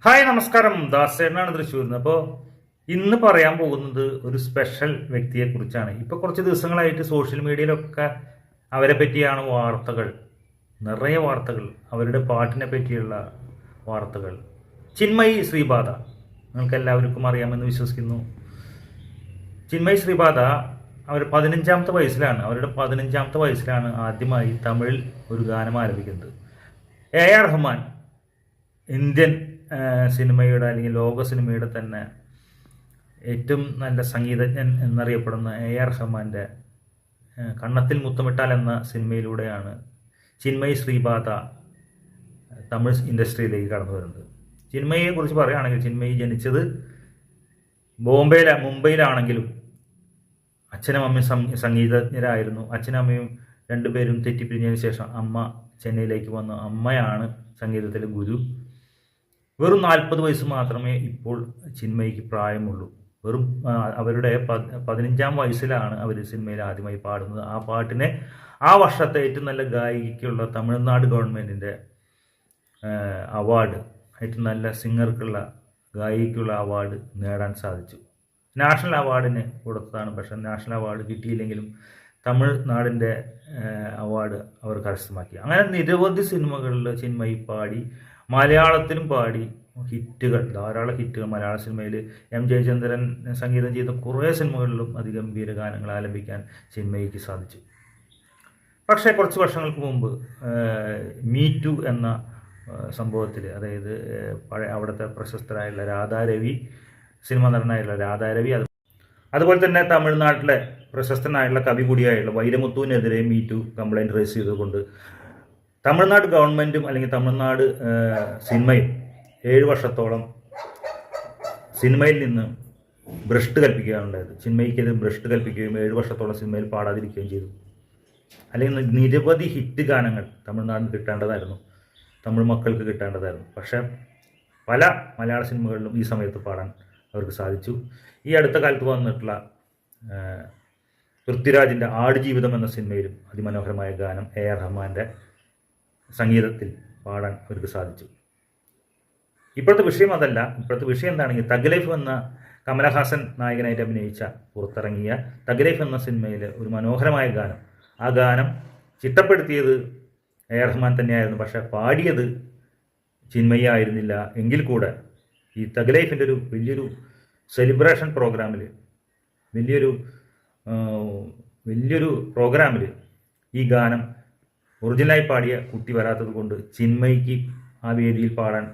Hi നമസ്കാരം, ദാസേനാണ് തൃശ്ശൂരിൽ നിന്ന്. അപ്പോൾ ഇന്ന് പറയാൻ പോകുന്നത് ഒരു സ്പെഷ്യൽ വ്യക്തിയെ കുറിച്ചാണ്. ഇപ്പോൾ കുറച്ച് ദിവസങ്ങളായിട്ട് സോഷ്യൽ മീഡിയയിലൊക്കെ അവരെ പറ്റിയാണ് വാർത്തകൾ, നിറയെ വാർത്തകൾ, അവരുടെ പാട്ടിനെ പറ്റിയുള്ള വാർത്തകൾ. ചിന്മയി ശ്രീപാദ നിങ്ങൾക്ക് എല്ലാവർക്കും അറിയാമെന്ന് വിശ്വസിക്കുന്നു. ചിന്മയി ശ്രീപാദ അവരുടെ 15ാമത്തെ വയസ്സിലാണ് ആദ്യമായി തമിഴിൽ ഒരു ഗാനം ആലപിക്കുന്നത്. AR റഹ്മാൻ, ഇന്ത്യൻ സിനിമയുടെ അല്ലെങ്കിൽ ലോക സിനിമയുടെ തന്നെ ഏറ്റവും നല്ല സംഗീതജ്ഞൻ എന്നറിയപ്പെടുന്ന AR റഹ്മാൻ്റെ കണ്ണത്തിൽ മുത്തമിട്ടാൽ എന്ന സിനിമയിലൂടെയാണ് ചിന്മയി ശ്രീപാദ തമിഴ് ഇൻഡസ്ട്രിയിലേക്ക് കടന്നു വരുന്നത്. ചിന്മയിയെ കുറിച്ച് പറയുകയാണെങ്കിൽ, ചിന്മയി ജനിച്ചത് മുംബൈയിലാണെങ്കിലും അച്ഛനും അമ്മയും സംഗീതജ്ഞരായിരുന്നു. അച്ഛനും അമ്മയും രണ്ടുപേരും തെറ്റിപ്പിരിഞ്ഞതിന് ശേഷം അമ്മ ചെന്നൈയിലേക്ക് വന്നു. അമ്മയാണ് സംഗീതത്തിലെ ഗുരു. വെറും 40 വയസ്സ് മാത്രമേ ഇപ്പോൾ ചിന്മയിക്ക് പ്രായമുള്ളൂ. വെറും അവരുടെ 15ാം വയസ്സിലാണ് അവർ സിനിമയിൽ ആദ്യമായി പാടുന്നത്. ആ പാട്ടിനെ ആ വർഷത്തെ ഏറ്റവും നല്ല ഗായികയ്ക്കുള്ള തമിഴ്നാട് ഗവൺമെൻറ്റിൻ്റെ അവാർഡ്, ഏറ്റവും നല്ല സിംഗർക്കുള്ള ഗായികയ്ക്കുള്ള അവാർഡ് നേടാൻ സാധിച്ചു. നാഷണൽ അവാർഡിന് കൊടുത്തതാണ്, പക്ഷേ നാഷണൽ അവാർഡ് കിട്ടിയില്ലെങ്കിലും തമിഴ്നാടിൻ്റെ അവാർഡ് അവർ കരസ്ഥമാക്കി. അങ്ങനെ നിരവധി സിനിമകളിൽ ചിന്മയി പാടി, മലയാളത്തിലും പാടി. ധാരാളം ഹിറ്റുകൾ മലയാള സിനിമയിൽ M. ജയചന്ദ്രൻ സംഗീതം ചെയ്ത കുറേ സിനിമകളിലും അതിഗംഭീര ഗാനങ്ങൾ ആലപിക്കാൻ ചിന്മയിക്ക് സാധിച്ചു. പക്ഷേ കുറച്ച് വർഷങ്ങൾക്ക് മുമ്പ് മീ ടു എന്ന സംഭവത്തിൽ, അതായത് അവിടുത്തെ പ്രശസ്തരായുള്ള രാധാരവി, സിനിമ നടനായുള്ള രാധാരവി, അതുപോലെ തന്നെ തമിഴ്നാട്ടിലെ പ്രശസ്തനായുള്ള കവി കൂടിയായുള്ള വൈരമുത്തുവിനെതിരെ മീ ടു കംപ്ലൈൻറ്റ് റേസ് ചെയ്തുകൊണ്ട് തമിഴ്നാട് ഗവൺമെൻറ്റും അല്ലെങ്കിൽ തമിഴ്നാട് സിനിമയും 7 വർഷത്തോളം സിനിമയിൽ നിന്ന് ഭ്രഷ്ട് കൽപ്പിക്കുകയാണ് ഉണ്ടായത്. ചിന്മയിക്കെതിരെ ഭ്രഷ്ട് കൽപ്പിക്കുകയും 7 വർഷത്തോളം സിനിമയിൽ പാടാതിരിക്കുകയും ചെയ്തു. അല്ലെങ്കിൽ നിരവധി ഹിറ്റ് ഗാനങ്ങൾ തമിഴ്നാടിന് കിട്ടേണ്ടതായിരുന്നു, തമിഴ് മക്കൾക്ക് കിട്ടേണ്ടതായിരുന്നു. പക്ഷേ പല മലയാള സിനിമകളിലും ഈ സമയത്ത് പാടാൻ അവർക്ക് സാധിച്ചു. ഈ അടുത്ത കാലത്ത് വന്നിട്ടുള്ള പൃഥ്വിരാജിൻ്റെ ആടുജീവിതം എന്ന സിനിമയിലും അതിമനോഹരമായ ഗാനം AR റഹ്മാൻ്റെ സംഗീതത്തിൽ പാടാൻ അവർക്ക് സാധിച്ചു. ഇപ്പോഴത്തെ വിഷയം അതല്ല. ഇപ്പോഴത്തെ വിഷയം എന്താണെങ്കിൽ, തഗ് ലൈഫ് എന്ന കമലഹാസൻ നായകനായിട്ട് അഭിനയിച്ച പുറത്തിറങ്ങിയ തഗ് ലൈഫ് എന്ന സിനിമയിലെ ഒരു മനോഹരമായ ഗാനം, ആ ഗാനം ചിട്ടപ്പെടുത്തിയത് AR റഹ്മാൻ തന്നെയായിരുന്നു. പക്ഷേ പാടിയത് ചിന്മയി ആയിരുന്നില്ല. എങ്കിൽ കൂടെ ഈ തഗ് ലൈഫിൻ്റെ ഒരു വലിയൊരു സെലിബ്രേഷൻ പ്രോഗ്രാമിൽ, വലിയൊരു പ്രോഗ്രാമിൽ ഈ ഗാനം ഒറിജിനലായി പാടിയ കുട്ടി വരാത്തത് കൊണ്ട് ചിന്മയിക്ക് ആ വേദിയിൽ പാടാൻ